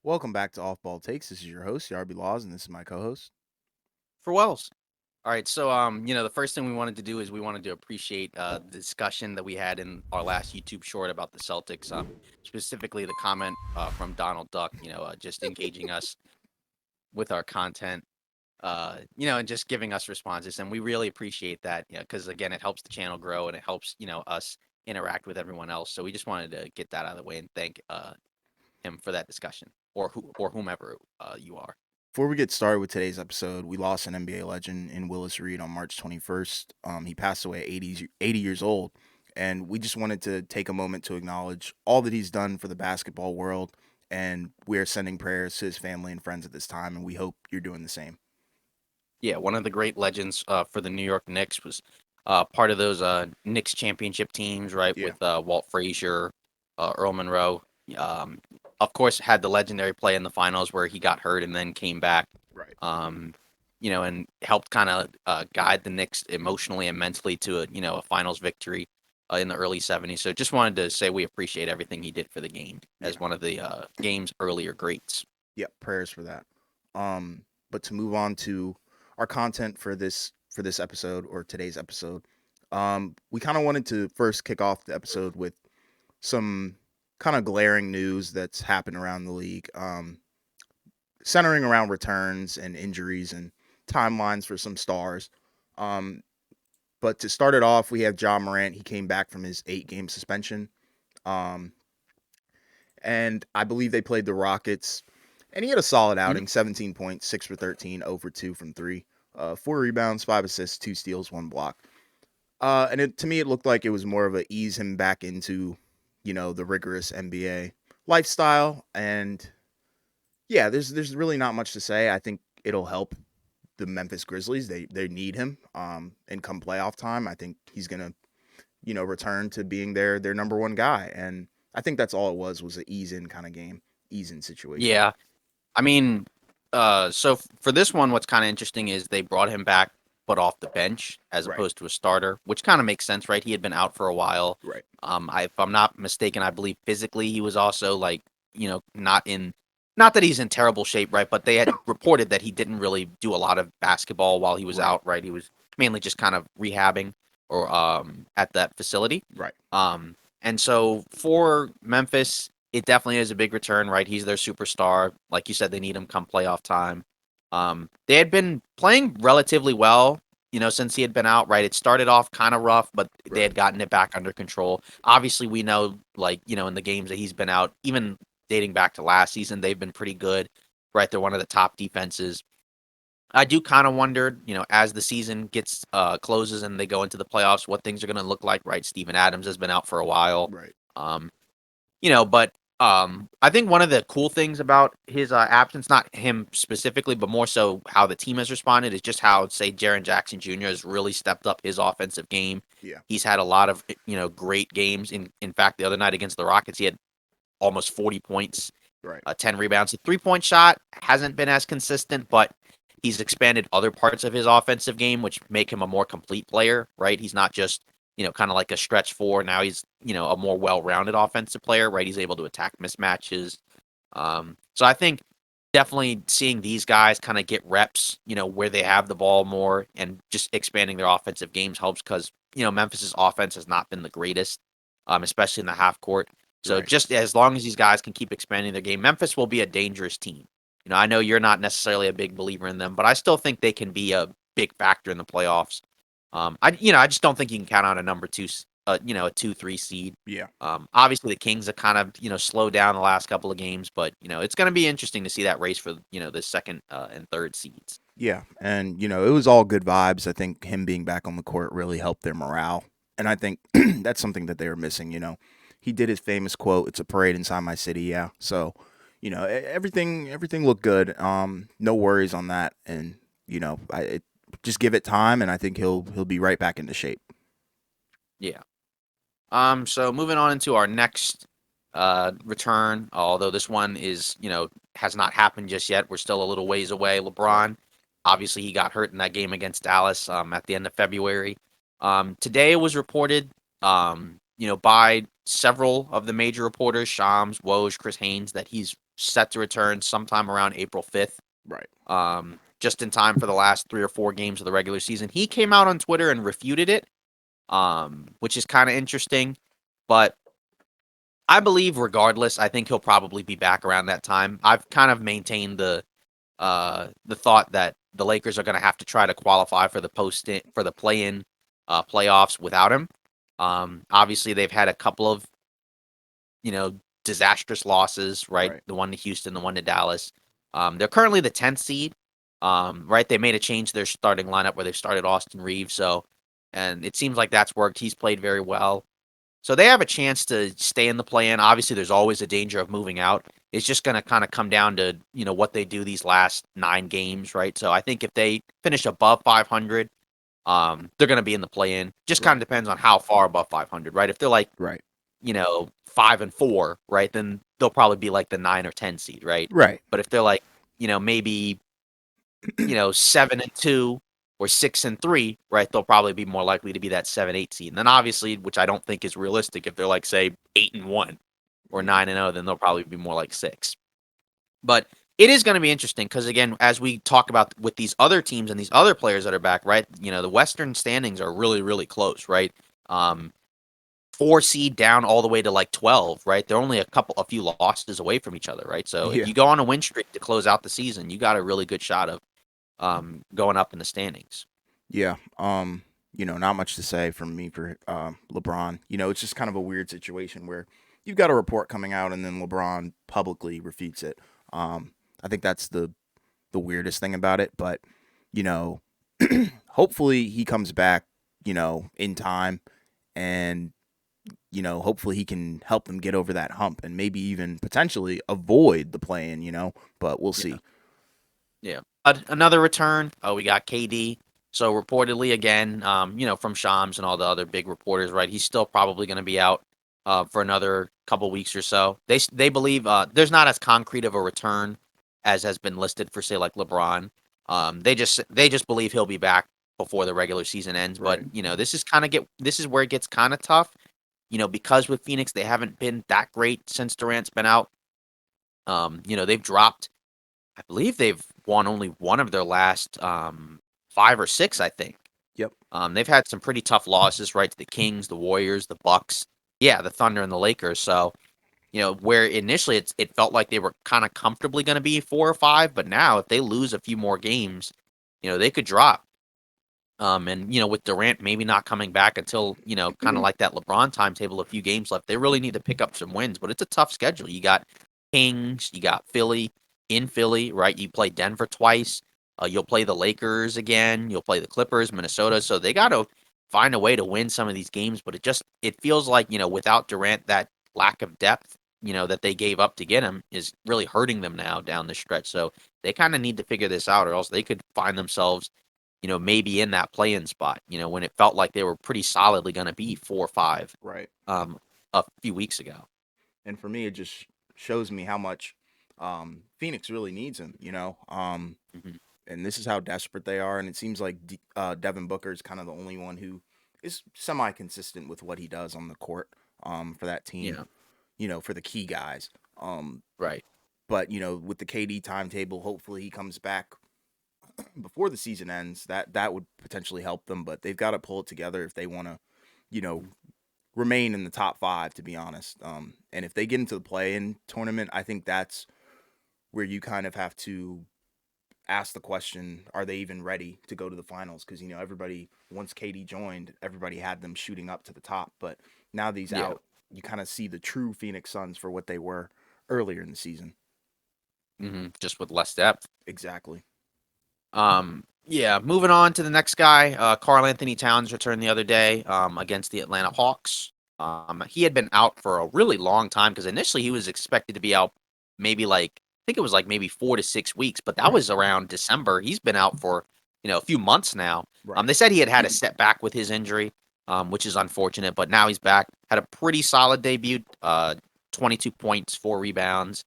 Welcome back to Off Ball Takes. This is your host, Yarby Laws, and this is my co-host. For Wells. All right, so the first thing we wanted to do is we wanted to appreciate the discussion that we had in our last YouTube short about the Celtics, specifically the comment from Donald Duck, just engaging us with our content, and just giving us responses, and we really appreciate that, because again, it helps the channel grow and it helps us interact with everyone else. So we just wanted to get that out of the way and thank him for that discussion, or whomever you are. Before we get started with today's episode, we lost an NBA legend in Willis Reed on March 21st. He passed away at 80 years old, and we just wanted to take a moment to acknowledge all that he's done for the basketball world, and we're sending prayers to his family and friends at this time, and we hope you're doing the same. Yeah, one of the great legends for the New York Knicks was part of those Knicks championship teams, right? Yeah, With Walt Frazier, Earl Monroe. Um, of course, had the legendary play in the finals where he got hurt and then came back. right. Um, and helped kind of guide the Knicks emotionally and mentally to a finals victory in the early '70s. So just wanted to say we appreciate everything he did for the game as Yeah, one of the game's earlier greats. yeah. Prayers for that. But to move on to our content for this episode or today's episode, we kind of wanted to first kick off the episode with some kind of glaring news that's happened around the league, centering around returns and injuries and timelines for some stars. Um, but to start it off, we have John Morant. He came back from his 8-game suspension. Um, and I believe they played the Rockets. And he had a solid Mhm. outing, 17 points, 6 for 13, 0 for 2 from 3. 4 rebounds, 5 assists, 2 steals, 1 block. To me, it looked like it was more of a ease him back into, the rigorous NBA lifestyle. And yeah, there's really not much to say. I think it'll help the Memphis Grizzlies. They need him. And come playoff time, I think he's gonna, return to being their number one guy. And I think that's all it was an ease in kind of game, ease in situation. Yeah, I mean, for this one, what's kind of interesting is they brought him back, but off the bench as Right. opposed to a starter, which kind of makes sense, right? He had been out for a while. Right. If I'm not mistaken, I believe physically he was also like, not that he's in terrible shape, right? But they had reported that he didn't really do a lot of basketball while he was Right. out, right? He was mainly just kind of rehabbing or at that facility. Right. And so for Memphis, it definitely is a big return, right? He's their superstar. Like you said, they need him come playoff time. They had been playing relatively well, since he had been out, right? It started off kind of rough, but they Right. had gotten it back under control. Obviously, we know, like, in the games that he's been out, even dating back to last season, they've been pretty good, right? They're one of the top defenses. I do kind of wonder, as the season gets closes and they go into the playoffs, what things are going to look like, right? Steven Adams has been out for a while. Right. Um, but I think one of the cool things about his absence, not him specifically, but more so how the team has responded, is just how, say, Jaren Jackson Jr. has really stepped up his offensive game. Yeah. He's had a lot of great games. In fact, the other night against the Rockets, he had almost 40 points, Right. 10 rebounds. The 3-point shot hasn't been as consistent, but he's expanded other parts of his offensive game, which make him a more complete player, right? He's not just, kind of like a stretch four. Now he's, a more well-rounded offensive player, right? He's able to attack mismatches. So I think definitely seeing these guys kind of get reps, where they have the ball more and just expanding their offensive games helps because, Memphis's offense has not been the greatest, especially in the half court. So Right. just as long as these guys can keep expanding their game, Memphis will be a dangerous team. I know you're not necessarily a big believer in them, but I still think they can be a big factor in the playoffs. I just don't think you can count on a number two, a 2-3 seed. Yeah. Obviously the Kings have kind of, slowed down the last couple of games, but it's going to be interesting to see that race for, the second and third seeds. Yeah. And it was all good vibes. I think him being back on the court really helped their morale. And I think that's something that they were missing, He did his famous quote, "It's a parade inside my city." Yeah. So, everything looked good. No worries on that. And, just give it time and I think he'll be right back into shape. Yeah. So moving on into our next return, although this one is, has not happened just yet. We're still a little ways away. Right. LeBron, obviously he got hurt in that game against Dallas at the end of February. Today it was reported, by several of the major reporters, Shams, Woj, Chris Haynes, that he's set to return sometime around April 5th. Right. Just in time for the last 3 or 4 games of the regular season. He came out on Twitter and refuted it, which is kind of interesting. But I believe, regardless, I think he'll probably be back around that time. I've kind of maintained the thought that the Lakers are going to have to try to qualify for the play-in playoffs without him. Obviously, they've had a couple of disastrous losses, right? Right. The one to Houston, the one to Dallas. They're currently the 10th seed, right? They made a change to their starting lineup where they've started Austin Reeves, and it seems like that's worked. He's played very well. So they have a chance to stay in the play-in. Obviously, there's always a danger of moving out. It's just going to kind of come down to, what they do these last 9 games, right? So I think if they finish above 500, they're going to be in the play-in. Just kind of depends on how far above 500, right? If they're like, Right. 5-4, right, then they'll probably be like the 9 or 10 seed, right? Right. But if they're like, maybe, 7-2 or 6-3, right, they'll probably be more likely to be that 7-8 seed. And then obviously, which I don't think is realistic, if they're like, say, 8-1 or 9-0, then they'll probably be more like 6. But it is going to be interesting because, again, as we talk about with these other teams and these other players that are back, right, the Western standings are really, really close, right? 4 seed down all the way to like 12, right? They're only a few losses away from each other, right? So if Yeah. you go on a win streak to close out the season, you got a really good shot of going up in the standings. Yeah. Not much to say from me for LeBron. It's just kind of a weird situation where you've got a report coming out and then LeBron publicly refutes it. I think that's the weirdest thing about it. But, hopefully he comes back, in time, and hopefully he can help them get over that hump and maybe even potentially avoid the play-in, but we'll see. Yeah. Another return. Oh, we got KD. So reportedly, again, from Shams and all the other big reporters, right? He's still probably going to be out for another couple weeks or so. They believe there's not as concrete of a return as has been listed for, say, like LeBron. They just believe he'll be back before the regular season ends. Right. But this is where it gets kind of tough. Because with Phoenix they haven't been that great since Durant's been out. They've dropped. I believe they've won only one of their last 5 or 6, I think. Yep. They've had some pretty tough losses, right, to the Kings, the Warriors, the Bucks, yeah, the Thunder and the Lakers. So, where initially it felt like they were kind of comfortably going to be 4 or 5, but now if they lose a few more games, they could drop. And with Durant maybe not coming back until kind of like that LeBron timetable, a few games left, they really need to pick up some wins. But it's a tough schedule. You got Kings, you got Philly in Philly, right? You play Denver twice. You'll play the Lakers again. You'll play the Clippers, Minnesota. So they got to find a way to win some of these games. But it feels like without Durant, that lack of depth that they gave up to get him is really hurting them now down the stretch. So they kind of need to figure this out, or else they could find themselves maybe in that play-in spot, when it felt like they were pretty solidly going to be 4 or 5 Right. A few weeks ago. And for me, it just shows me how much Phoenix really needs him, and this is how desperate they are. And it seems like Devin Booker is kind of the only one who is semi-consistent with what he does on the court for that team, for the key guys. Right. But, with the KD timetable, hopefully he comes back before the season ends. That would potentially help them, but they've got to pull it together if they want to, remain in the top 5, to be honest. And if they get into the play-in tournament, I think that's where you kind of have to ask the question, are they even ready to go to the finals? Because, everybody, once KD joined, everybody had them shooting up to the top. But now that he's out, you kind of see the true Phoenix Suns for what they were earlier in the season. Just with less depth. Exactly. Yeah, moving on to the next guy. Karl Anthony Towns returned the other day against the Atlanta Hawks. He had been out for a really long time because initially he was expected to be out maybe I think it was maybe 4 to 6 weeks, but that was around December. He's been out for a few months now. Right. They said he had a setback with his injury, which is unfortunate, but now he's back. Had a pretty solid debut. 22 points, 4 rebounds.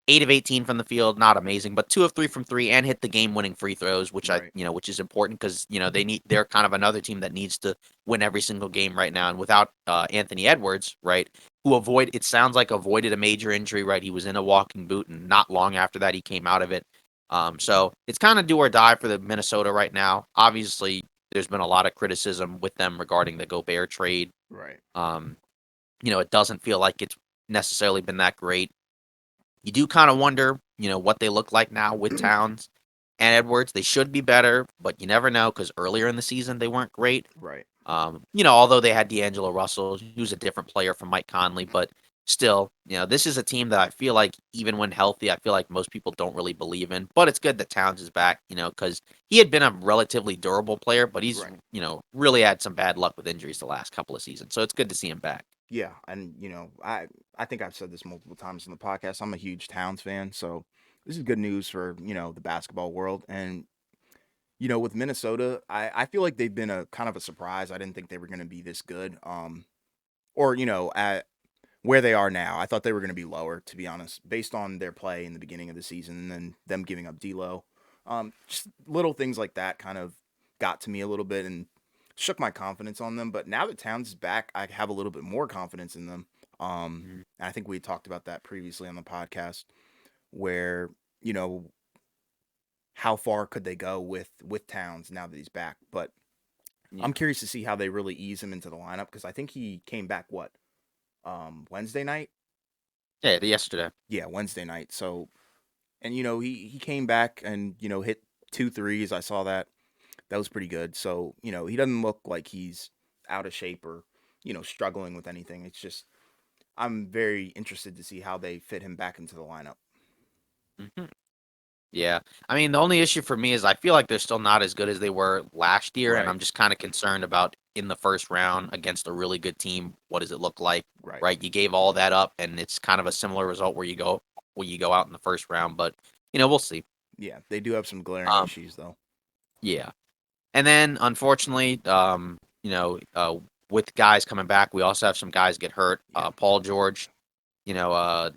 8 of 18 from the field, not amazing, but 2 of 3 from 3, and hit the game-winning free throws, which Right. which is important because they're kind of another team that needs to win every single game right now, and without Anthony Edwards, right, who it sounds like avoided a major injury, right? He was in a walking boot, and not long after that, he came out of it. So it's kind of do or die for the Minnesota right now. Obviously, there's been a lot of criticism with them regarding the Gobert trade. Right. Um, it doesn't feel like it's necessarily been that great. You do kind of wonder, what they look like now with Towns and Edwards. They should be better, but you never know because earlier in the season they weren't great. Right. Although they had D'Angelo Russell, who's a different player from Mike Conley, but still, this is a team that I feel like even when healthy, I feel like most people don't really believe in. But it's good that Towns is back, because he had been a relatively durable player, but he's, Right. really had some bad luck with injuries the last couple of seasons. So it's good to see him back. Yeah, and I think I've said this multiple times in the podcast. I'm a huge Towns fan, so this is good news for the basketball world. And with Minnesota, I feel like they've been a kind of a surprise. I didn't think they were going to be this good. Or at where they are now, I thought they were going to be lower, to be honest, based on their play in the beginning of the season and then them giving up D'Lo. Just little things like that kind of got to me a little bit and shook my confidence on them. But now that Towns is back, I have a little bit more confidence in them. Mhm. I think we talked about that previously on the podcast, where you know how far could they go with Towns now that he's back. But Yeah. I'm curious to see how they really ease him into the lineup because I think he came back Wednesday night. Yeah, yesterday. Yeah, Wednesday night. So, and he came back and hit two threes. I saw that. That was pretty good. So, he doesn't look like he's out of shape or struggling with anything. It's just I'm very interested to see how they fit him back into the lineup. Mhm. Yeah. I mean, the only issue for me is I feel like they're still not as good as they were last year, and Right. I'm just kind of concerned about in the first round against a really good team, what does it look like? Right. Right? You gave all that up, and it's kind of a similar result where you go out in the first round, but we'll see. Yeah, they do have some glaring Um, issues though. yeah. And then unfortunately, with guys coming back, we also have some guys get hurt. Yeah. Paul George, you know,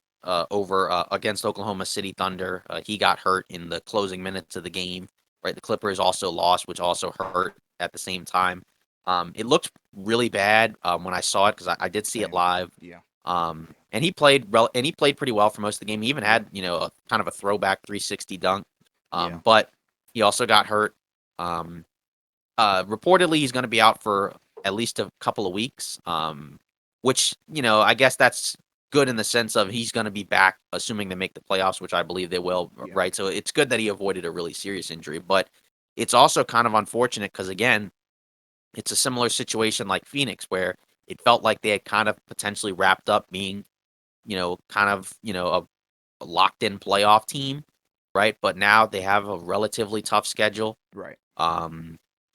over against Oklahoma City Thunder. He got hurt in the closing minutes of the game. Right, the Clippers also lost, which also hurt at the same time. It looked really bad when I saw it because I did see it Same. live. Yeah. And he played pretty well for most of the game. He even Yeah. had a kind of a throwback 360 dunk. Yeah. But he also got hurt. Um, Reportedly he's going to be out for at least a couple of weeks. Which I guess that's good in the sense of he's going to be back, assuming they make the playoffs, which I believe they will. Yeah. Right, so it's good that he avoided a really serious injury, but it's also kind of unfortunate because again, it's a similar situation like Phoenix, where it felt like they had kind of potentially wrapped up being, kind of a locked in playoff team, right? But now they have a relatively tough schedule. Right.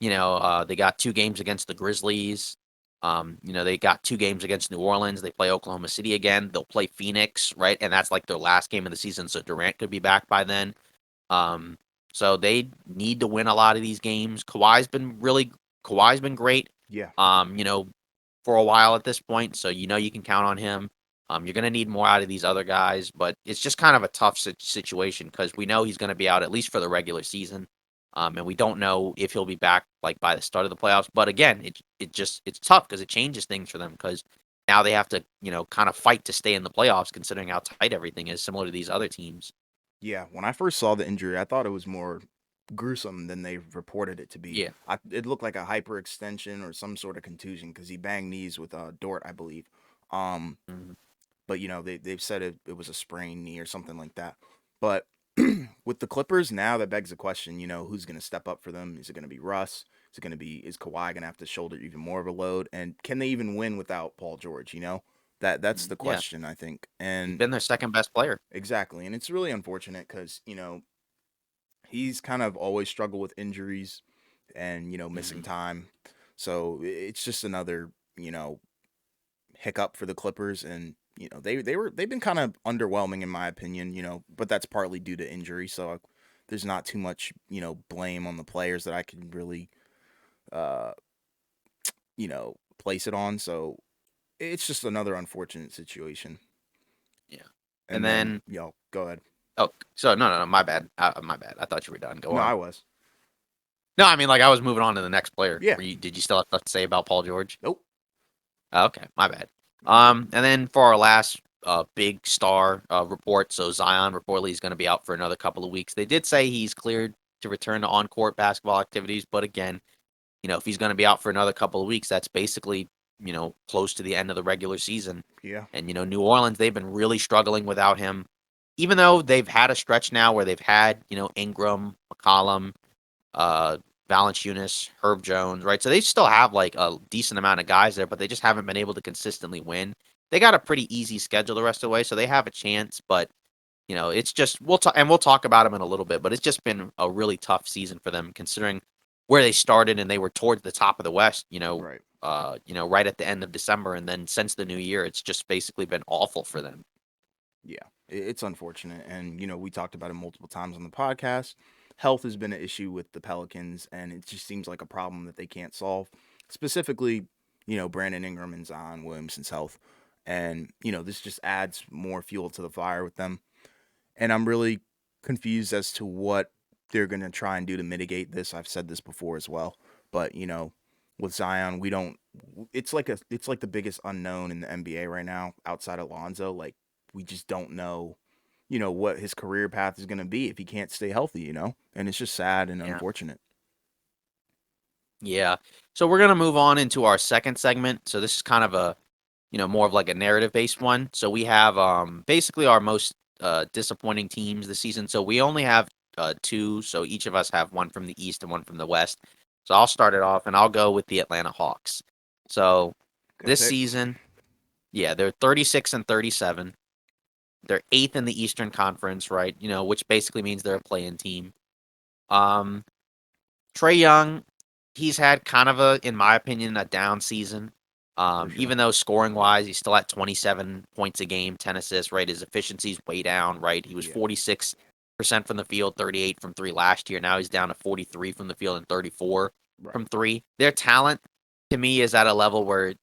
They got 2 games against the Grizzlies. They got 2 games against New Orleans. They play Oklahoma City again. They'll play Phoenix, right? And that's like their last game of the season, so Durant could be back by then. Um, so they need to win a lot of these games. Kawhi's been great. Yeah. Um, you know, for a while at this point, so you can count on him. You're going to need more out of these other guys, but it's just kind of a tough situation because we know he's going to be out at least for the regular season. And we don't know if he'll be back like by the start of the playoffs. But again, it's tough because it changes things for them because now they have to kind of fight to stay in the playoffs, considering how tight everything is, similar to these other teams. Yeah. When I first saw the injury, I thought it was more gruesome than they reported it to be. Yeah. It looked like a hyperextension or some sort of contusion because he banged knees with Dort, I believe. Um, Mhm. but they've said it was a sprained knee or something like that. But with the Clippers now, that begs the question. Who's going to step up for them? Is it going to be Russ? Is Kawhi going to have to shoulder even more of a load? And can they even win without Paul George? That's the Yeah, question, I think. he's And been their second best player. exactly, and it's really unfortunate because he's kind of always struggled with injuries and missing Mhm. time. So it's just another hiccup for the Clippers, and they've been kind of underwhelming in my opinion. But that's partly due to injury. So there's not too much blame on the players that I can really uh place it on. So it's just another unfortunate situation. Yeah. And And then then, go ahead. oh, so no, my bad. My bad. I thought you were done. Go No, I on. was. No, I mean, like I was moving on to the next player. Yeah. Did you still have stuff to say about Paul George? Nope. Oh, okay, my bad. And then for our last big star report, so Zion reportedly is going to be out for another couple of weeks. They did say he's cleared to return to on-court basketball activities, but again, if he's going to be out for another couple of weeks, that's basically, close to the end of the regular season. Yeah. And, New Orleans, they've been really struggling without him, even though they've had a stretch now where they've had, Ingram, McCollum, uh, Valanciunas, Herb Jones, right? So they still have like a decent amount of guys there, but they just haven't been able to consistently win. They got a pretty easy schedule the rest of the way, so they have a chance, but it's just we'll talk about them in a little bit, but it's just been a really tough season for them considering where they started and they were towards the top of the West, Right. right at the end of December, and then since the new year, it's just basically been awful for them. Yeah, it's unfortunate, and we talked about it multiple times on the podcast. Health has been an issue with the Pelicans, and it just seems like a problem that they can't solve. Specifically, Brandon Ingram and Zion Williamson's health, and this just adds more fuel to the fire with them. And I'm really confused as to what they're gonna try and do to mitigate this. I've said this before as well, but with Zion, we don't. It's like the biggest unknown in the NBA right now outside of Lonzo. Like we just don't know, what his career path is gonna be if he can't stay healthy. And it's just sad and Yeah. unfortunate. Yeah. So we're gonna move on into our second segment. So this is kind of a, more of like a narrative based one. So we have basically our most disappointing teams this season. So we only have two. So each of us have one from the East and one from the West. So I'll start it off and I'll go with the Atlanta Hawks. So Good this pick. season, yeah, they're 36 and 37. They're eighth in the Eastern Conference, right? Which basically means they're a play-in team. Um, Trey Young, he's had kind of in my opinion, a down season. For sure. Even though scoring wise, he's still at 27 points a game, 10 assists, right? His efficiency's way down, right? He was Yeah. 46% from the field, 38 from three last year. Now he's down to 43 from the field and 34 Right. from three. Their talent to me is at a level where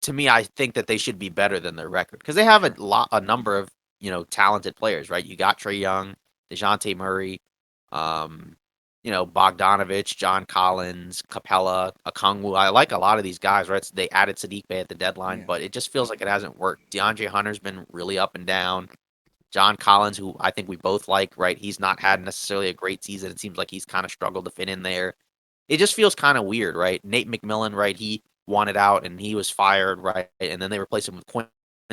to me I think that they should be better than their record because they For have sure. a number of, talented players, right? You got Trey Young, DeJounte Murray, um, Bogdanovich, John Collins, Capella, Okongwu. I like a lot of these guys, right? They added Sadiq Bey at the deadline, Yeah. but it just feels like it hasn't worked. DeAndre Hunter's been really up and down. John Collins, who I think we both like, right? He's not had necessarily a great season. It seems like he's kind of struggled to fit in there. It just feels kind of weird, right? Nate McMillan, right? He wanted out and he was fired, right? And then they replaced him with Quinn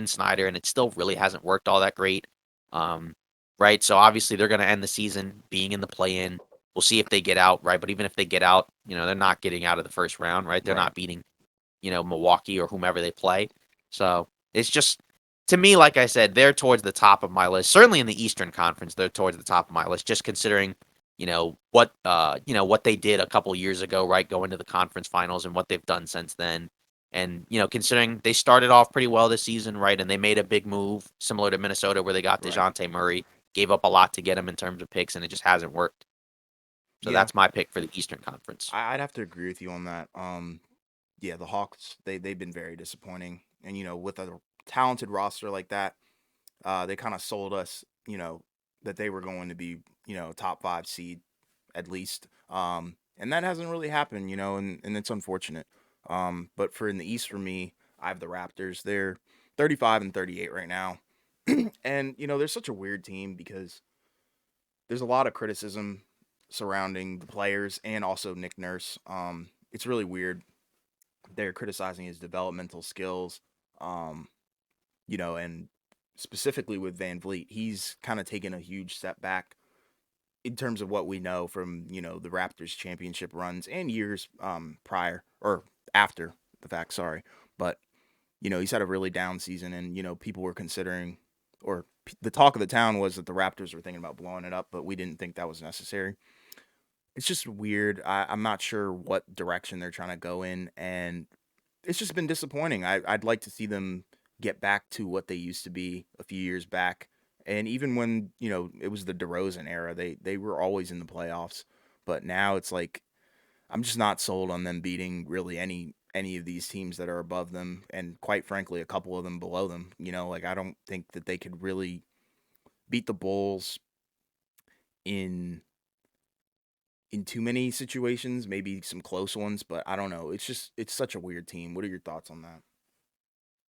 Snyder, and it still really hasn't worked all that great. Um, right? So obviously they're going to end the season being in the play-in. We'll see if they get out, right? But even if they get out, they're not getting out of the first round, right? They're Right. not beating, Milwaukee or whomever they play. So it's just to me, like I said, they're towards the top of my list. Certainly in the Eastern Conference, they're towards the top of my list, just considering, what they did a couple years ago, right? Going to the conference finals and what they've done since then. And, considering they started off pretty well this season, right? And they made a big move similar to Minnesota where they got Right. DeJounte Murray, gave up a lot to get him in terms of picks, and it just hasn't worked. So Yeah. that's my pick for the Eastern Conference. I'd have to agree with you on that. Yeah, the Hawks they've been very disappointing, and with a talented roster like that, they kind of sold us, that they were going to be, top 5 seed at least. And that hasn't really happened, and it's unfortunate. But for in the East for me, I have the Raptors. They're 35 and 38 right now. And they're such a weird team because there's a lot of criticism surrounding the players and also Nick Nurse. It's really weird. They're criticizing his developmental skills. Um, and specifically with Van Vliet, he's kind of taken a huge step back in terms of what we know from, the Raptors championship runs and years prior or after the fact, sorry. But, he's had a really down season and, people were considering or the talk of the town was that the Raptors were thinking about blowing it up, but we didn't think that was necessary. It's just weird. I'm not sure what direction they're trying to go in, and it's just been disappointing. I'd like to see them get back to what they used to be a few years back. And even when, it was the DeRozan era, they were always in the playoffs. But now it's like I'm just not sold on them beating really any of these teams that are above them and quite frankly a couple of them below them. Like I don't think that they could really beat the Bulls in too many situations, maybe some close ones, but I don't know. It's such a weird team. What are your thoughts on that?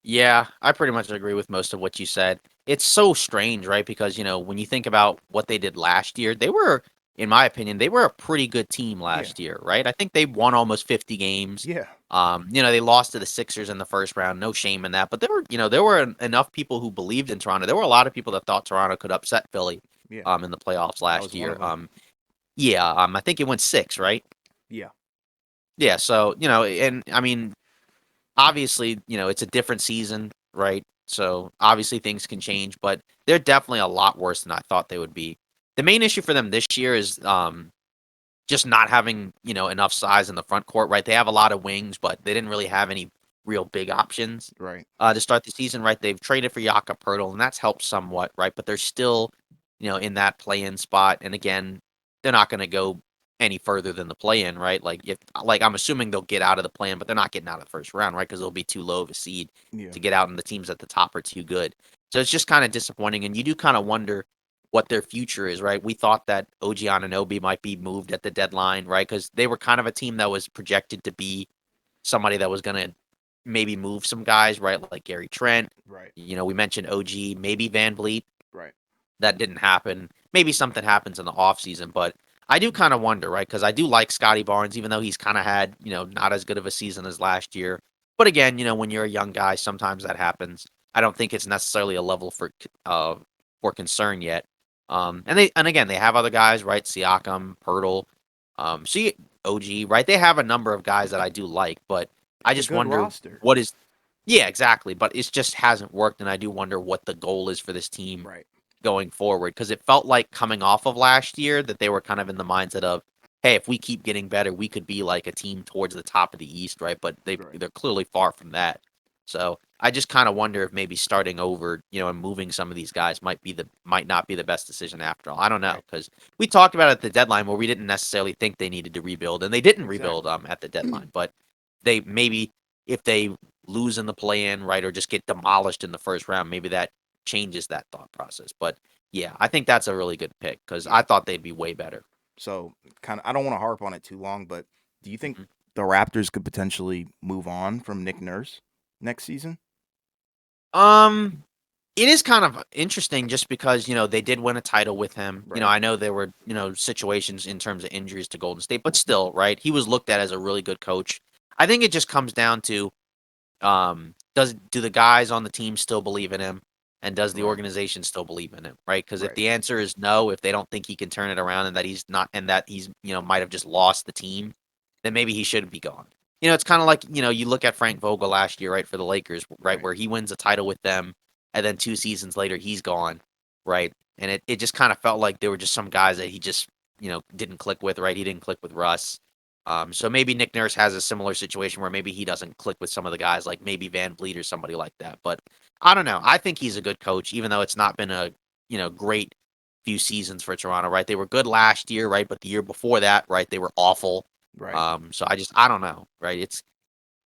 Yeah, I pretty much agree with most of what you said. It's so strange, right? Because, when you think about what they did last year, they were, in my opinion, they were a pretty good team Yeah, last year, right? I think they won almost 50 games. yeah, They lost to the Sixers in the first round. No shame in that. But there were enough people who believed in Toronto. There were a lot of people that thought Toronto could upset Philly yeah. in the playoffs I last was one year. of them. Yeah, I think it went six, right? Yeah, Yeah, so, and I mean, obviously, it's a different season, right? So obviously things can change, but they're definitely a lot worse than I thought they would be. The main issue for them this year is just not having, enough size in the front court, right? They have a lot of wings, but they didn't really have any real big options right. to start the season, right? They've traded for Jakob Poeltl, and that's helped somewhat, right? But they're still, in that play-in spot. And again, they're not going to go any further than the play-in, right? Like I'm assuming they'll get out of the play-in, but they're not getting out of the first round, right? Because they'll be too low of a seed Yeah, to get out, and the teams at the top are too good. So it's just kind of disappointing, and you do kind of wonder what their future is, right? We thought that OG Anunoby might be moved at the deadline, right? Because they were kind of a team that was projected to be somebody that was going to maybe move some guys, right? Like Gary Trent. right, We mentioned OG, maybe Van Vliet. right. That didn't happen. Maybe something happens in the offseason, but I do kind of wonder, right? Because I do like Scotty Barnes, even though he's kind of had, not as good of a season as last year. But again, when you're a young guy, sometimes that happens. I don't think it's necessarily a level for concern yet. And again, they have other guys, right? Siakam, Pirtle, OG, right? They have a number of guys that I do like, but I It's a just good wonder roster. what is. Yeah, exactly. But it just hasn't worked, and I do wonder what the goal is for this team Right. going forward, because it felt like coming off of last year that they were kind of in the mindset of, hey, if we keep getting better, we could be like a team towards the top of the East, right? But Right. they're clearly far from that. So I just kind of wonder if maybe starting over, and moving some of these guys might not be the best decision after all. I don't know, Right. because we talked about it at the deadline where we didn't necessarily think they needed to rebuild, and they didn't rebuild Exactly. at the deadline, but they maybe if they lose in the play-in, right, or just get demolished in the first round, maybe that changes that thought process. But yeah, I think that's a really good pick because Yeah. I thought they'd be way better. So kind of, I don't want to harp on it too long, but do you think Mhm. the Raptors could potentially move on from Nick Nurse next season? Um, it is kind of interesting just because they did win a title with him. Right. I know there were situations in terms of injuries to Golden State, but still, right? He was looked at as a really good coach. I think it just comes down to do the guys on the team still believe in him, and does the Right. organization still believe in him, right? Because if Right. the answer is no, if they don't think he can turn it around, and that he's not, and that he's might have just lost the team, then maybe he shouldn't be gone. It's kind of like you look at Frank Vogel last year, right, for the Lakers, right, Right. where he wins a title with them, and then 2 seasons later he's gone, right, and it just kind of felt like there were just some guys that he just didn't click with, right? He didn't click with Russ. So maybe Nick Nurse has a similar situation where maybe he doesn't click with some of the guys, like maybe Van Vliet or somebody like that. But I don't know. I think he's a good coach, even though it's not been a great few seasons for Toronto. Right? They were good last year, right? But the year before that, right, they were awful. Right. So I don't know. Right?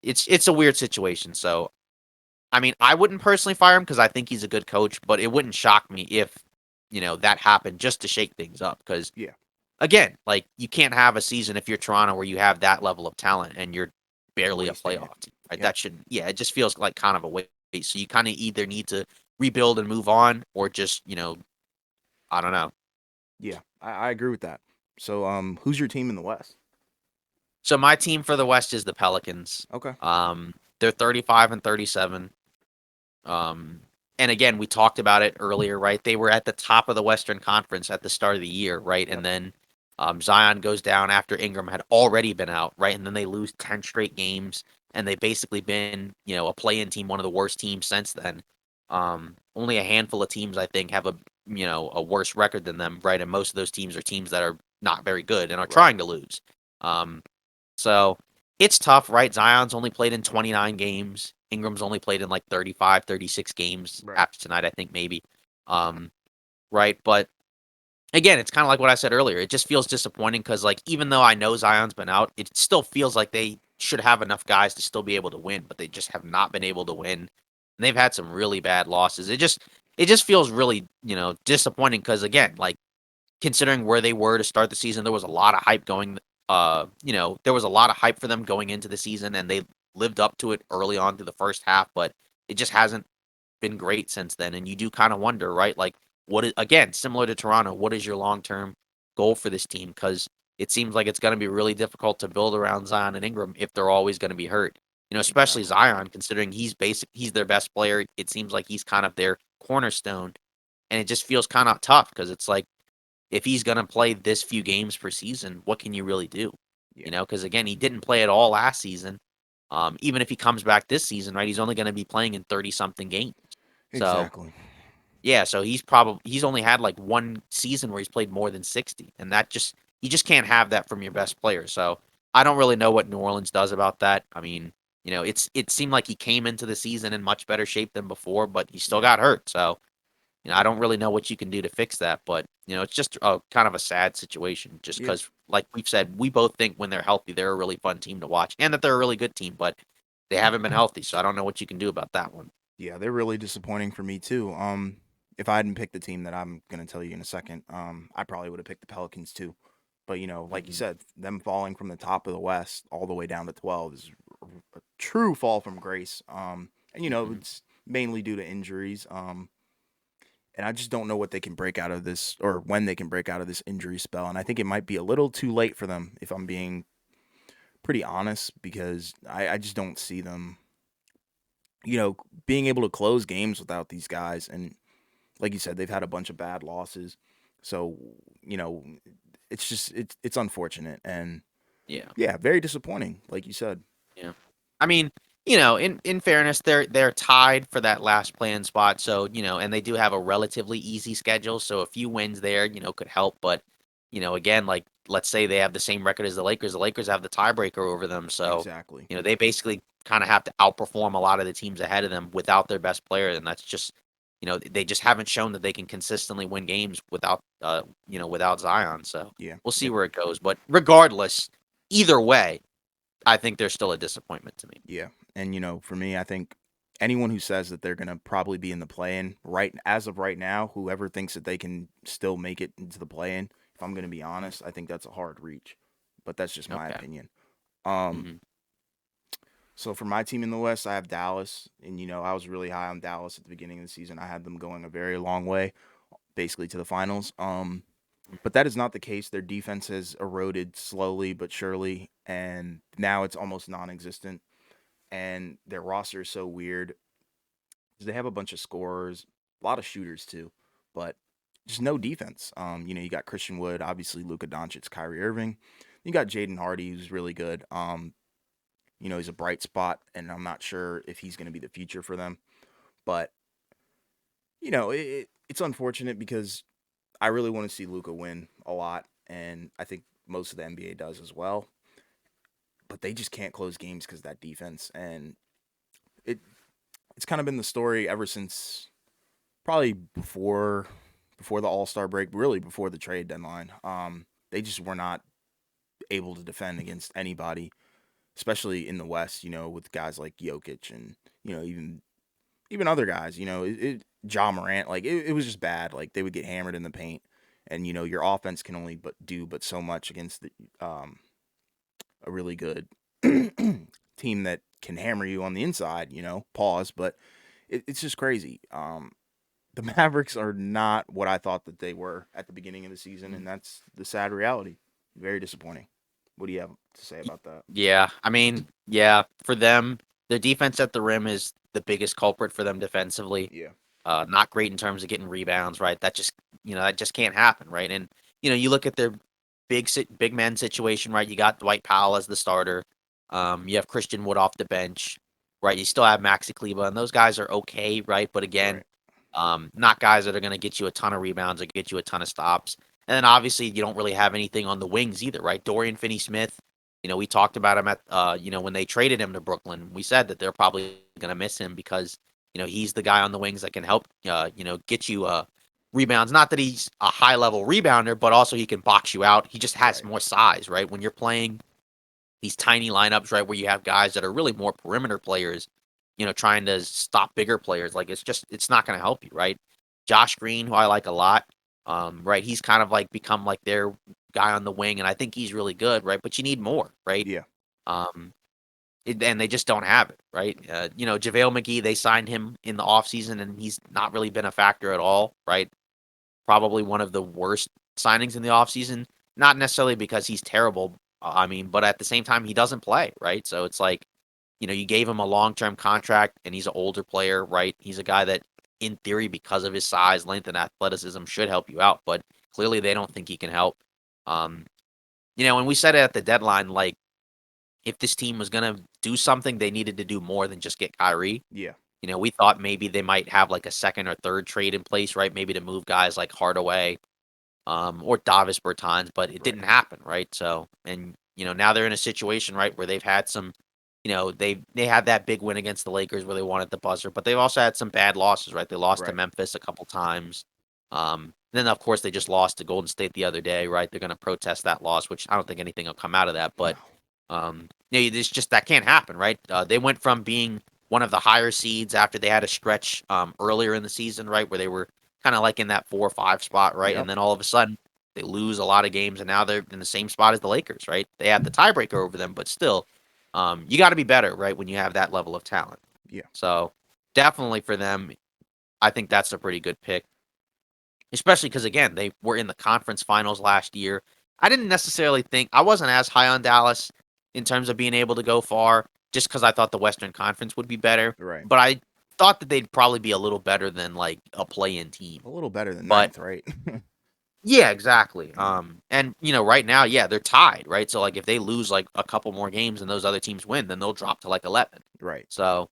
It's a weird situation. So I mean, I wouldn't personally fire him because I think he's a good coach, but it wouldn't shock me if that happened just to shake things up because Yeah. again, like you can't have a season if you're Toronto where you have that level of talent and you're barely a Wasting it. playoff team, right? Yep. That should, yeah, it just feels like kind of a waste. So you kind of either need to rebuild and move on, or just, I don't know. Yeah. I agree with that. So who's your team in the West? So my team for the West is the Pelicans. Okay. They're 35 and 37. Um, and again, we talked about it earlier, right? They were at the top of the Western Conference at the start of the year, right? Yep. And then Zion goes down after Ingram had already been out, right? And then they lose 10 straight games, and they've basically been, a play-in team, one of the worst teams since then. Only a handful of teams, I think, have a worse record than them, right? And most of those teams are teams that are not very good and are Right. trying to lose. Um, so it's tough, right? Zion's only played in 29 games. Ingram's only played in like 35, 36 games Right. after tonight, I think maybe. Um, right. But again, it's kind of like what I said earlier. It just feels disappointing because, like, even though I know Zion's been out, it still feels like they should have enough guys to still be able to win, but they just have not been able to win. And they've had some really bad losses. It just feels really, disappointing because again, like considering where they were to start the season, there was a lot of hype going. There was a lot of hype for them going into the season, and they lived up to it early on through the first half. But it just hasn't been great since then. And you do kind of wonder, right? Like, what is, again, similar to Toronto, what is your long term goal for this team? Because it seems like it's going to be really difficult to build around Zion and Ingram if they're always going to be hurt. Especially Exactly. Zion, considering he's their best player. It seems like he's kind of their cornerstone, and it just feels kind of tough because it's like if he's going to play this few games per season, what can you really do? Yeah. Because again, he didn't play at all last season. Even if he comes back this season, right, he's only going to be playing in 30 something games. So Exactly. yeah, so he's only had like one season where he's played more than 60, and that just you just can't have that from your best player. So I don't really know what New Orleans does about that. I mean, it seemed like he came into the season in much better shape than before, but he still Yeah. got hurt. So I don't really know what you can do to fix that, but it's just a kind of a sad situation. Just Yeah. because, like we've said, we both think when they're healthy, they're a really fun team to watch, and that they're a really good team, but they haven't been healthy, so I don't know what you can do about that one. Yeah, they're really disappointing for me too. If I hadn't picked the team that I'm gonna tell you in a second, I probably would have picked the Pelicans too. But like you Hmm. said, them falling from the top of the West all the way down to 12 is a true fall from grace. And Hmm. it's mainly due to injuries. And I just don't know what they can break out of this or when they can break out of this injury spell. And I think it might be a little too late for them if I'm being pretty honest, because I just don't see them, being able to close games without these guys. And like you said, they've had a bunch of bad losses. So, you know, it's just it's unfortunate and Yeah. yeah, very disappointing, like you said. Yeah. I mean, in fairness, they're tied for that last play-in spot, so, and they do have a relatively easy schedule, so a few wins there, could help, but, again, like, let's say they have the same record as the Lakers have the tiebreaker over them, so, Exactly. they basically kind of have to outperform a lot of the teams ahead of them without their best player, and that's just, they just haven't shown that they can consistently win games without Zion, so Yeah. we'll see It, where it goes, but regardless, either way, I think they're still a disappointment to me. yeah. And for me, I think anyone who says that they're going to probably be in the play-in right as of right now, whoever thinks that they can still make it into the play-in, if I'm going to be Mhm. honest, I think that's a hard reach. But that's just my Okay. opinion. Um Mhm. So for my team in the West, I have Dallas, and I was really high on Dallas at the beginning of the season. I had them going a very long way, basically to the finals. But that is not the case. Their defense has eroded slowly but surely, and now it's almost non-existent. And their roster is so weird. They have a bunch of scorers, a lot of shooters too, but just no defense. You got Christian Wood, obviously Luka Doncic, Kyrie Irving. You got Jaden Hardy, who's really good. He's a bright spot, and I'm not sure if he's going to be the future for them. But it's unfortunate because I really want to see Luca win a lot, and I think most of the NBA does as well. But they just can't close games because of that defense, and it it's kind of been the story ever since probably before the All Star break, really before the trade deadline. They just were not able to defend against anybody, especially in the West. With guys like Jokic and even other guys. Ja Morant, like it was just bad. Like they would get hammered in the paint, and your offense can only but so much against a really good team that can hammer you on the inside. Pause, but it's just crazy. The Mavericks are not what I thought that they were at the beginning of the season, Mhm. and that's the sad reality. Very disappointing. What do you have to say Y about that? Yeah, I mean, yeah, for them, their defense at the rim is the biggest culprit for them defensively. Yeah, Not great in terms of getting rebounds, right? That just can't happen, right? And, you look at their big man situation, right? You got Dwight Powell as the starter. You have Christian Wood off the bench, right? You still have Maxi Kleber, and those guys are okay, right? But again, right. not guys that are going to get you a ton of rebounds or get you a ton of stops. And then obviously you don't really have anything on the wings either, right? Dorian Finney-Smith, we talked about him when they traded him to Brooklyn. We said that they're probably going to miss him because, he's the guy on the wings that can help, get you rebounds. Not that he's a high level rebounder, but also he can box you out. He just has Right. more size, right? When you're playing these tiny lineups, right, where you have guys that are really more perimeter players, trying to stop bigger players. Like it's not going to help you, right? Josh Green, who I like a lot, right, he's kind of like become like their guy on the wing, and I think he's really good, right? But you need more, right? Yeah. Um, and they just don't have it, right? JaVale McGee, they signed him in the offseason, and he's not really been a factor at all, right? Probably one of the worst signings in the offseason. Not necessarily because he's terrible, but at the same time, he doesn't play, right? So it's like, you gave him a long-term contract, and he's an older player, right? He's a guy that, in theory, because of his size, length, and athleticism, should help you out, but clearly they don't think he can help. Um, and we said it at the deadline, like, if this team was going to do something, they needed to do more than just get Kyrie. Yeah. We thought maybe they might have like a second or third trade in place, right? Maybe to move guys like Hardaway, or Davis Bertans, but it Right. didn't happen, right? So, and now they're in a situation, right, where they've had some, they had that big win against the Lakers where they wanted the buzzer, but they've also had some bad losses, right? They lost to Right. Memphis a couple times. Then of course they just lost to Golden State the other day, right? They're going to protest that loss, which I don't think anything will come out of that, but it's just that can't happen, right? They went from being one of the higher seeds after they had a stretch earlier in the season, right, where they were kind of like in that 4 or 5 spot, right? Yep. And then all of a sudden they lose a lot of games, and now they're in the same spot as the Lakers, right? They have the tiebreaker over them, but still, you got to be better, right, when you have that level of talent. Yeah. So definitely for them, I think that's a pretty good pick, especially because again they were in the conference finals last year. I wasn't as high on Dallas in terms of being able to go far, just because I thought the Western Conference would be better. Right. But I thought that they'd probably be a little better than like a play-in team. A little better than But ninth, right? yeah, exactly. Yeah. And right now, yeah, they're tied, right? So like if they lose like a couple more games and those other teams win, then they'll drop to like 11. Right. So,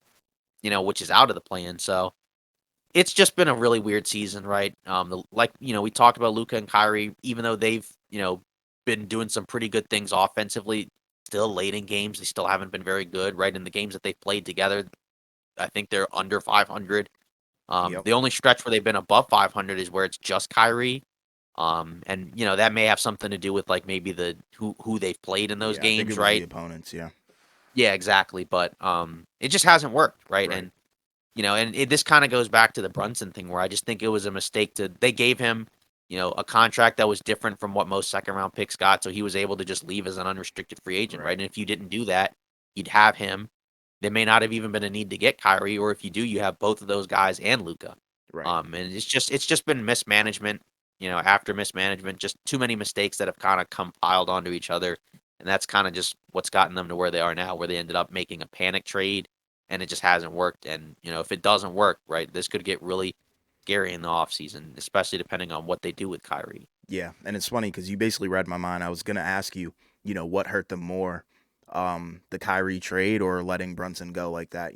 which is out of the play-in. So it's just been a really weird season, right? We talked about Luka and Kyrie, even though they've, been doing some pretty good things offensively, still late in games, they still haven't been very good, right? In the games that they've played together, I think they're under 500. Yep. The only stretch where they've been above 500 is where it's just Kyrie. And that may have something to do with like maybe the who they've played in those Yeah, I think games, it was the right? opponents. Yeah. Yeah, exactly. But it just hasn't worked, right? Right. And this kind of goes back to the Brunson thing where I just think it was a mistake they gave him, a contract that was different from what most second round picks got. So he was able to just leave as an unrestricted free agent, right? Right. And if you didn't do that, you'd have him. There may not have even been a need to get Kyrie, or if you do, you have both of those guys and Luka. Right. And it's just been mismanagement, after mismanagement, just too many mistakes that have kind of compiled onto each other. And that's kind of just what's gotten them to where they are now, where they ended up making a panic trade and it just hasn't worked. And, if it doesn't work, right, this could get really scary in the offseason, especially depending on what they do with Kyrie. Yeah, and it's funny because you basically read my mind. I was gonna ask you, what hurt them more, the Kyrie trade or letting Brunson go like that,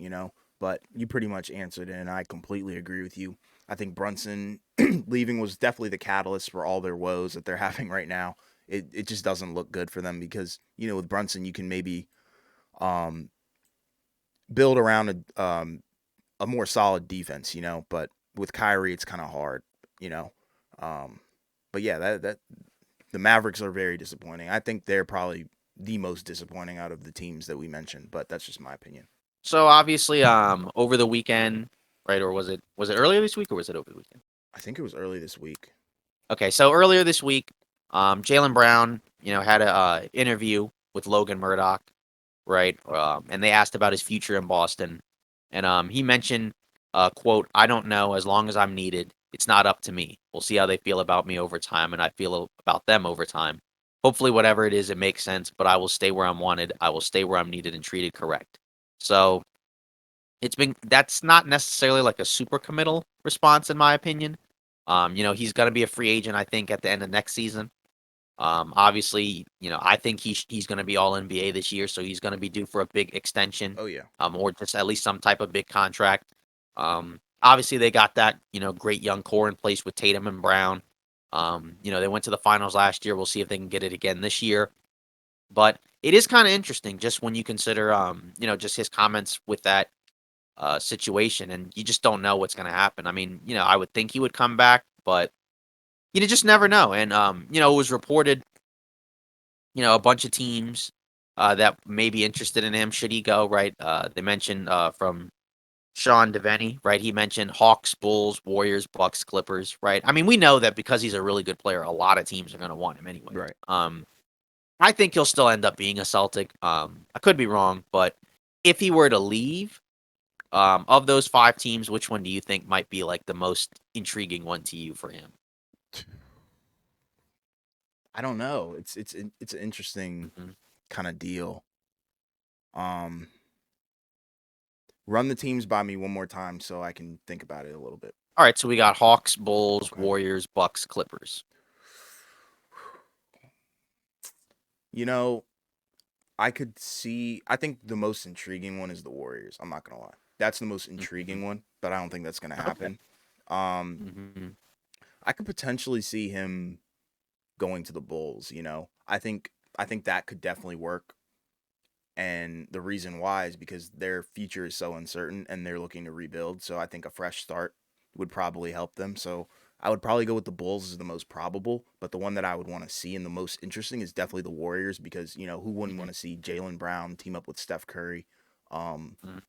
But you pretty much answered it, and I completely agree with you. I think Brunson leaving was definitely the catalyst for all their woes that they're having right now. It just doesn't look good for them because with Brunson you can maybe um, build around a more solid defense, But with Kyrie, it's kind of hard, you know. Um, but yeah, that the Mavericks are very disappointing. I think they're probably the most disappointing out of the teams that we mentioned, but that's just my opinion. So obviously, over the weekend, right, or was it earlier this week or was it over the weekend? I think it was early this week. Okay, so earlier this week, Jaylen Brown, had a interview with Logan Murdoch, right? And they asked about his future in Boston, and he mentioned, "quote I don't know. As long as I'm needed, it's not up to me. We'll see how they feel about me over time, and I feel about them over time. Hopefully, whatever it is, it makes sense. But I will stay where I'm wanted. I will stay where I'm needed and treated correct." So that's not necessarily like a super committal response, in my opinion. He's going to be a free agent, I think, at the end of next season. Obviously, I think he's going to be all NBA this year, so he's going to be due for a big extension, Oh yeah, or just at least some type of big contract. Obviously they got that, great young core in place with Tatum and Brown. They went to the finals last year. We'll see if they can get it again this year. But it is kind of interesting just when you consider, just his comments with that situation, and you just don't know what's going to happen. I mean, I would think he would come back, but you just never know. And it was reported, a bunch of teams that may be interested in him should he go. Right? They mentioned from Sean Devaney, right? He mentioned Hawks, Bulls, Warriors, Bucks, Clippers. Right? I mean, we know that because he's a really good player, a lot of teams are going to want him anyway. right. I think he'll still end up being a Celtic. I could be wrong, but if he were to leave, of those 5 teams, which one do you think might be like the most intriguing one to you for him? I don't know. It's an interesting Mm-hmm. kind of deal. Um, Run the teams by me one more time so I can think about it a little bit. All right, so we got Hawks, Bulls, Okay. Warriors, Bucks, Clippers. You know, I could see. I think the most intriguing one is the Warriors. I'm not gonna lie. That's the most Mm-hmm. intriguing one, but I don't think that's gonna Okay. happen. Um, Mm-hmm. I could potentially see him going to the Bulls. I think that could definitely work. And the reason why is because their future is so uncertain and they're looking to rebuild. So I think a fresh start would probably help them. So I would probably go with the Bulls as the most probable, but the one that I would want to see and the most interesting is definitely the Warriors because, who wouldn't Mm-hmm. want to see Jalen Brown team up with Steph Curry, um, Mm-hmm.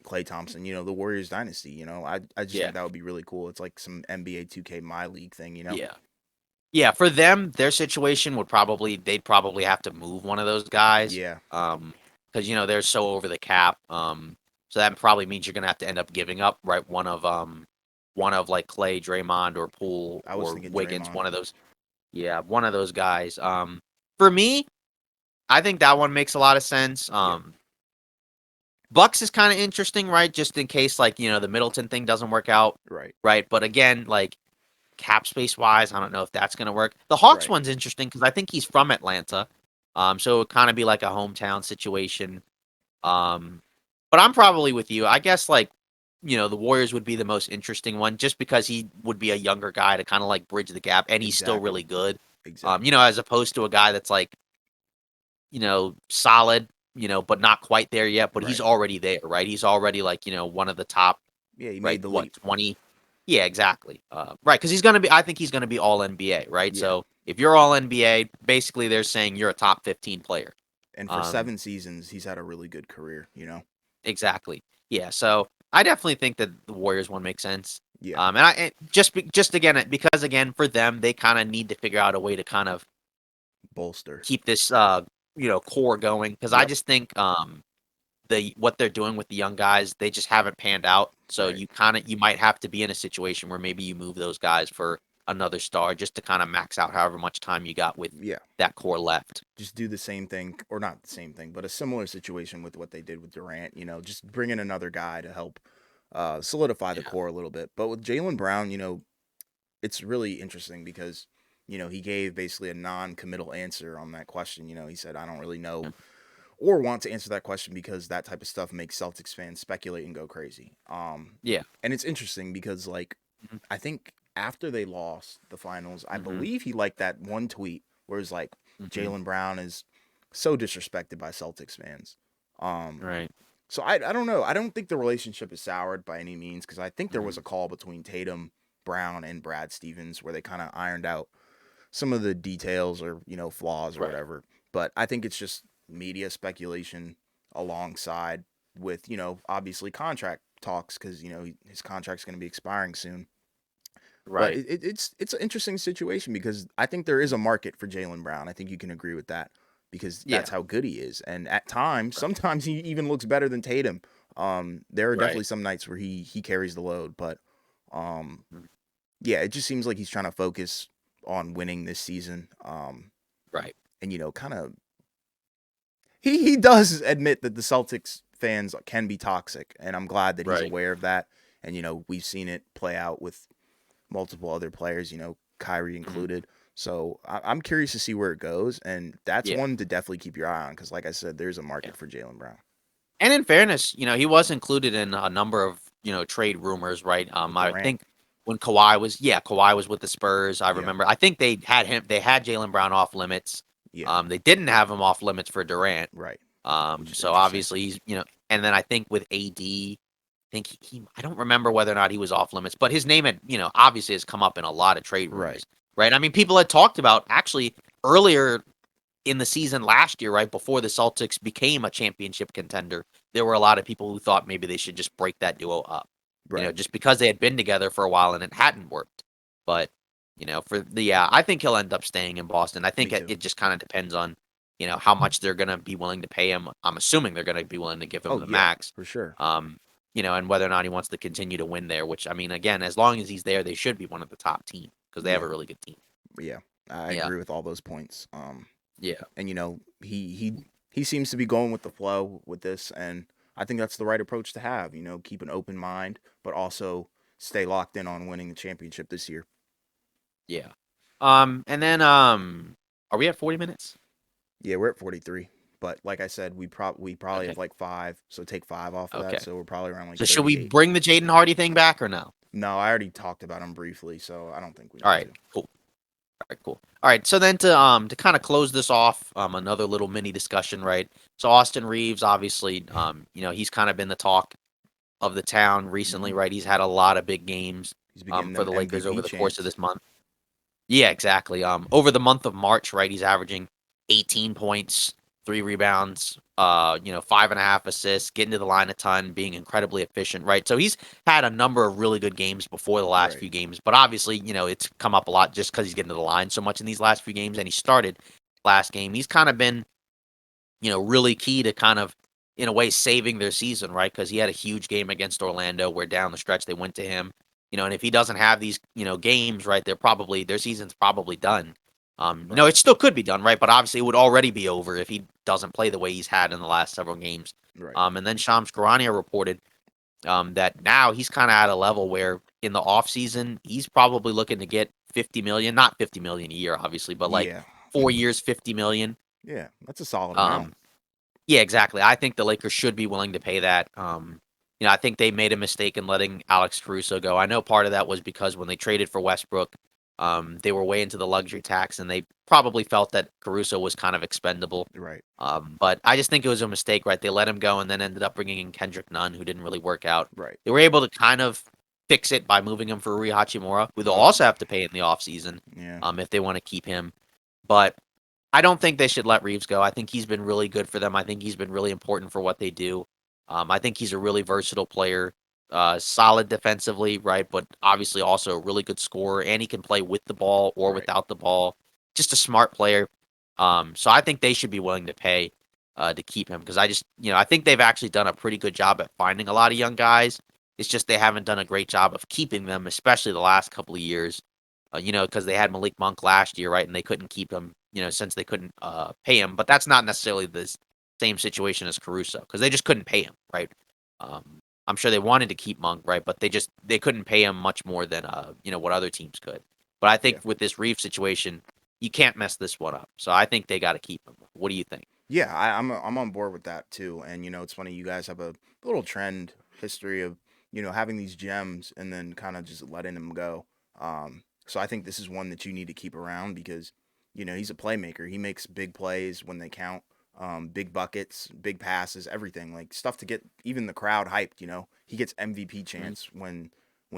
Clay Thompson, the Warriors dynasty, I just Yeah. think that would be really cool. It's like some NBA 2K My League thing, Yeah. Yeah, for them, their situation they'd probably have to move one of those guys. Yeah, Because they're so over the cap. So that probably means you're gonna have to end up giving up, right? One of like Clay, Draymond, or Poole I was or thinking Wiggins, Draymond. one of those. Yeah, one of those guys. For me, I think that one makes a lot of sense. Yeah, Bucks is kind of interesting, right? Just in case, like, the Middleton thing doesn't work out, right, right? But again, like, cap space wise, I don't know if that's going to work. The Hawks right. one's interesting because I think he's from Atlanta. So it would kind of be like a hometown situation. Um, but I'm probably with you. I guess, like, the Warriors would be the most interesting one just because he would be a younger guy to kind of like bridge the gap and he's still really Exactly, good. exactly. As opposed to a guy that's like, solid, but not quite there yet, but he's Right. already there, right? He's already like, one of the top, Yeah, he right? made the What, leap. 20? Yeah, exactly. Right, because I think he's gonna be all NBA, right? Yeah. So if you're all NBA, basically they're saying you're a top 15 player. And for Um, 7 seasons, he's had a really good career. exactly. Yeah, so I definitely think that the Warriors one makes sense. Yeah. Just again because again for them they kind of need to figure out a way to kind of Bolster. keep this core going because I Yep. just think what they're doing with the young guys, they just haven't panned out. So Right. you might have to be in a situation where maybe you move those guys for another star just to kind of max out however much time you got with Yeah. that core left. Just do the same thing, or not the same thing, but a similar situation with what they did with Durant. Just bring in another guy to help solidify the Yeah. core a little bit. But with Jalen Brown, it's really interesting because he gave basically a non-committal answer on that question. He said, "I don't really know Yeah. or want to answer that question because that type of stuff makes Celtics fans speculate and go crazy." Yeah. And it's interesting because like Hmm. I think after they lost the finals, I Hmm. believe he liked that one tweet where it's like Hmm. Jalen Brown is so disrespected by Celtics fans. Um, Right. so I don't know. I don't think the relationship is soured by any means because I think there was Hmm. a call between Tatum, Brown, and Brad Stevens where they kind of ironed out some of the details or flaws or Right. whatever. But I think it's just media speculation alongside with obviously contract talks because his contract's going to be expiring soon. But Right. it's an interesting situation because I think there is a market for Jalen Brown. I think you can agree with that because Yeah. that's how good he is. And at times, Right. sometimes he even looks better than Tatum. There are Right. definitely some nights where he carries the load, but um, Mm. yeah, it just seems like he's trying to focus on winning this season. Right. And kind of he does admit that the Celtics fans can be toxic, and I'm glad that he's Right. aware of that. And we've seen it play out with multiple other players, Kyrie Hmm. included. So I'm curious to see where it goes, and that's Yeah. one to definitely keep your eye on because, like I said, there's a Yeah. market for Jalen Brown And in fairness, he was included in a number of, trade rumors, right? with I Durant. think when Kawhi was with the Spurs, I Yeah, remember. I think they had Jalen Brown off limits. yeah, They didn't have him off limits for Durant. right. Which is So interesting. obviously and then I think with AD, I think I don't remember whether or not he was off limits, but his name had, obviously has come up in a lot of trade Right, rumors, right? I mean, people had talked about actually earlier in the season last year, right before the Celtics became a championship contender, there were a lot of people who thought maybe they should just break that duo up, right. just because they had been together for a while and it hadn't worked. But I think he'll end up staying in Boston. I Me think it, too. it just kind of depends on how much they're going to be willing to pay him. I'm assuming they're going to be willing to give him Oh the yeah, max. for sure. And whether or not he wants to continue to win there, which I mean, again, as long as he's there, they should be one of the top teams because they have Yeah, a really good team. yeah. I Yeah, agree with all those points. yeah, And he seems to be going with the flow with this, and I think that's the right approach to have. Keep an open mind, but also stay locked in on winning the championship this year. yeah. And then are we at 40 minutes? Yeah, we're at 43. But like I said, we probably Okay, have like 5, so take 5 off of that. okay. So we're probably around like So should we 38. bring the Jaden Hardy thing back or no? No, I already talked about him briefly, so I don't think we All need right, to. cool. All right, cool. All right, so then to kind of close this off, another little mini discussion, right? So Austin Reeves, obviously, he's kind of been the talk of the town recently, Mhm. right? He's had a lot of big games He's been getting for them the Lakers over MVP the course of chance. this month. Yeah, exactly. Over the month of March, right, he's averaging 18 points, 3 rebounds, 5.5 assists, getting to the line a ton, being incredibly efficient, right? So he's had a number of really good games before the last Right. few games, but obviously, it's come up a lot just because he's getting to the line so much in these last few games, and he started last game. He's kind of been, really key to kind of, in a way, saving their season, right? Because he had a huge game against Orlando where down the stretch they went to him. And if he doesn't have these, games, right, their season's probably Right. done. It still could be done, right? But obviously it would already be over if he doesn't play the way he's had in the last several games. Right. And then Shams Charania reported that now he's kind of at a level where in the offseason, he's probably looking to get 50 million, not 50 million a year, obviously, but like Yeah. 4 years, 50 million. Yeah. That's a solid amount. Um, yeah, exactly. I think the Lakers should be willing to pay that. I think they made a mistake in letting Alex Caruso go. I know part of that was because when they traded for Westbrook, they were way into the luxury tax, and they probably felt that Caruso was kind of expendable. Right. But I just think it was a mistake, right? They let him go and then ended up bringing in Kendrick Nunn, who didn't really work out. Right. They were able to kind of fix it by moving him for Rui Hachimura, who they'll Mhm. also have to pay in the offseason Yeah. if they want to keep him. But I don't think they should let Reeves go. I think he's been really good for them. I think he's been really important for what they do. I think he's a really versatile player, solid defensively, right? But obviously also a really good scorer, and he can play with the ball or Right. without the ball. Just a smart player. So I think they should be willing to pay to keep him because I think they've actually done a pretty good job at finding a lot of young guys. It's just they haven't done a great job of keeping them, especially the last couple of years. Because they had Malik Monk last year, right? And they couldn't keep him, since they couldn't pay him. But that's not necessarily the same situation as Caruso because they just couldn't pay him, right? I'm sure they wanted to keep Monk, right? But they couldn't pay him much more than what other teams could. But I think Yeah. with this Reeves situation, you can't mess this one up. So I think they got to keep him. What do you think? Yeah, I'm on board with that too. And it's funny you guys have a little trend history of having these gems and then kind of just letting them go. So I think this is one that you need to keep around because he's a playmaker. He makes big plays when they count. Big buckets, big passes, everything like stuff to get even the crowd hyped. He gets MVP Mhm. chance when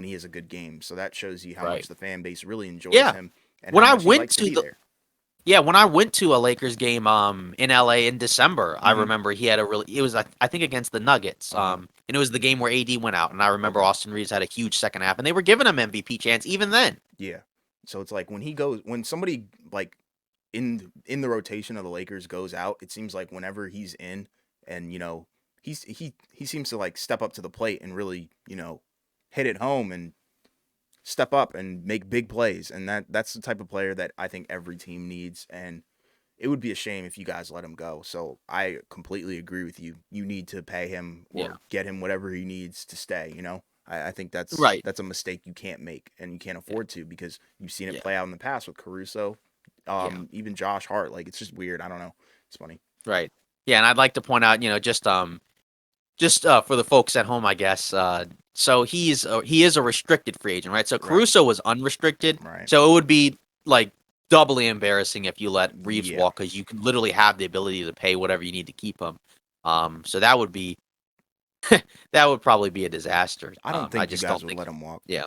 he has a good game. So that shows you how Right. much the fan base really enjoys Yeah. him and When how I much he went likes to to be the there. Yeah, when I went to a Lakers game in LA in December, I Hmm. remember he had it was I think against the Nuggets. Uh huh. And it was the game where AD went out, and I remember Okay. Austin Reeves had a huge second half, and they were giving him MVP chance even then. Yeah. So it's like when somebody like in the rotation of the Lakers goes out, it seems like whenever he's in and he seems to like step up to the plate and really, hit it home and step up and make big plays and that's the type of player that I think every team needs and it would be a shame if you guys let him go. So I completely agree with you. You need to pay him Yeah. or get him whatever he needs to stay. I think that's Right. that's a mistake you can't make and you can't Yeah. afford to because you've seen it Yeah. play out in the past with Caruso, Yeah. even Josh Hart. Like it's just weird. I don't know. It's funny. Right. Yeah, and I'd like to point out, just for the folks at home, I guess. So he is a restricted free agent, right? So Right. Caruso was unrestricted, Right. so it would be like doubly embarrassing if you let Reeves Yeah. walk because you can literally have the ability to pay whatever you need to keep him. So that would be that would probably be a disaster. I don't I think you just guys don't would think. let him walk. Yeah.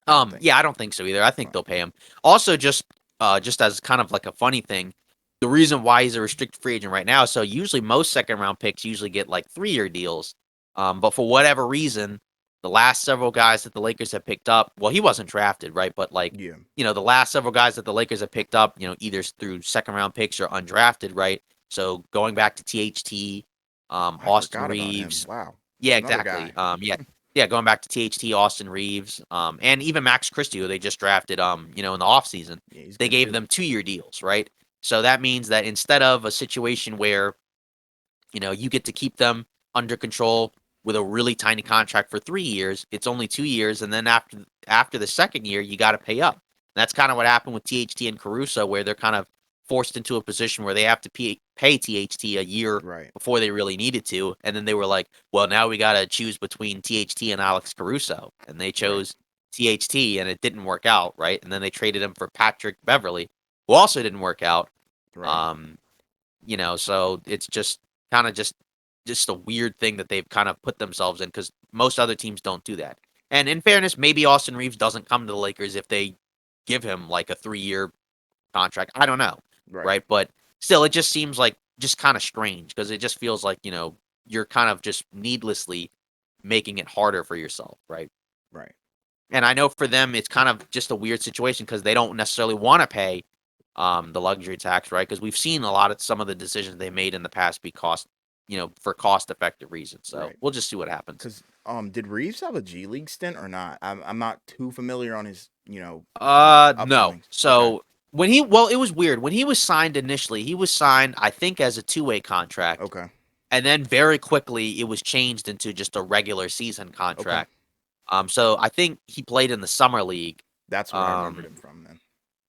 I don't think. Yeah, I don't think so either. I think Right. they'll pay him. Also, just as kind of like a funny thing, the reason why he's a restricted free agent right now. So usually most second round picks usually get like 3-year deals. But for whatever reason, the last several guys that the Lakers have picked up, well, he wasn't drafted, right? But like, Yeah. the last several guys that the Lakers have picked up, either through second round picks or undrafted, right? So going back to THT, I Austin forgot about him. Reeves. Wow. Yeah, Another exactly. guy. Yeah, going back to THT, Austin Reeves, and even Max Christie, who they just drafted, in the offseason. Yeah, he's They good gave too. them 2-year deals, right? So that means that instead of a situation where you get to keep them under control with a really tiny contract for 3 years. It's only 2 years, and then after the second year, you got to pay up. And that's kind of what happened with THT and Caruso, where they're kind of forced into a position where they have to pay THT a year Right. before they really needed to, and then they were like, "Well, now we got to choose between THT and Alex Caruso," and they Right. chose THT, and it didn't work out, right? And then they traded him for Patrick Beverly, who also didn't work out. Right. So it's just kind of just a weird thing that they've kind of put themselves in because most other teams don't do that. And in fairness, maybe Austin Reeves doesn't come to the Lakers if they give him like a 3-year contract. I don't know, Right. right? But still, it just seems like just kind of strange because it just feels like you're kind of just needlessly making it harder for yourself, right? Right. And I know for them, it's kind of just a weird situation because they don't necessarily want to pay the luxury tax, right? Because we've seen a lot of some of the decisions they made in the past be for cost effective reasons. So Right. we'll just see what happens. Because did Reeves have a G League stint or not? I'm not too familiar on his No. upcomings. So it was weird when he was signed initially. He was signed, I think, as a 2-way contract, Okay. and then very quickly it was changed into just a regular season Okay. contract. So I think he played in the summer league. That's what I remembered him from then.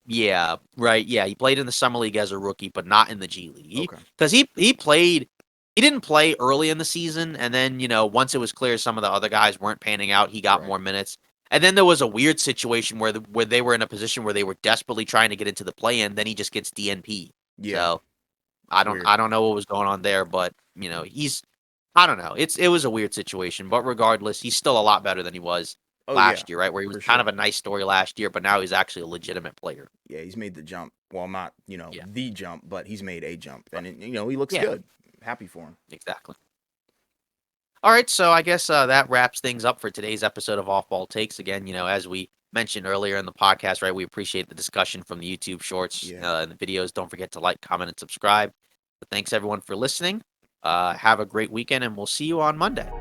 Yeah, right. Yeah, he played in the summer league as a rookie, but not in the G League. Okay. Because he played, he didn't play early in the season, and then once it was clear some of the other guys weren't panning out, he got Right. more minutes. And then there was a weird situation where where they were in a position where they were desperately trying to get into the play-in. Then he just gets DNP. Yeah. So It's weird. I don't know what was going on there, but I don't know. It was a weird situation, but regardless, he's still a lot better than he was Oh last year, right? Where he was for kind of sure. a nice story last year, but now he's actually a legitimate player. Yeah, he's made the jump. Well, not Yeah. the jump, but he's made a jump, and he looks Yeah. good. Happy for him. Exactly. All right, so I guess that wraps things up for today's episode of Off Ball Takes. Again, as we mentioned earlier in the podcast, right, we appreciate the discussion from the YouTube shorts Yeah. and the videos. Don't forget to like, comment, and subscribe. But thanks everyone for listening. Have a great weekend, and we'll see you on Monday.